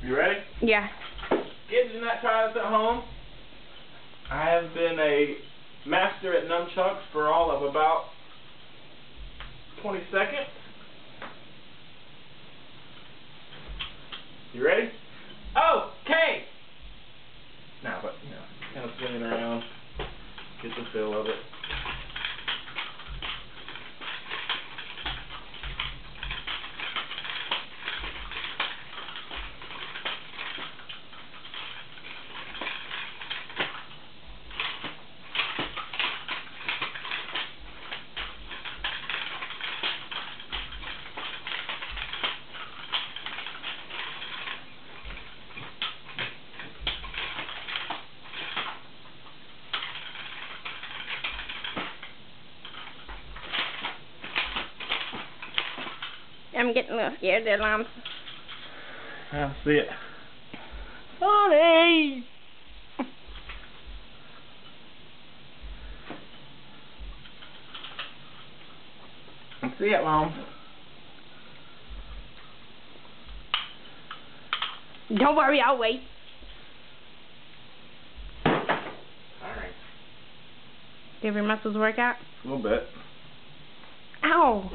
You ready? Yeah. Kids, do not try this at home. I have been a master at nunchucks for all of about 20 seconds. You ready? Okay! Now, but, kind of swinging around. Get the feel of it. I'm getting a little scared there, Lums. I see it. Honey! I see it, Mom. Don't worry, I'll wait. Alright. Give your muscles work out? A little bit. Ow!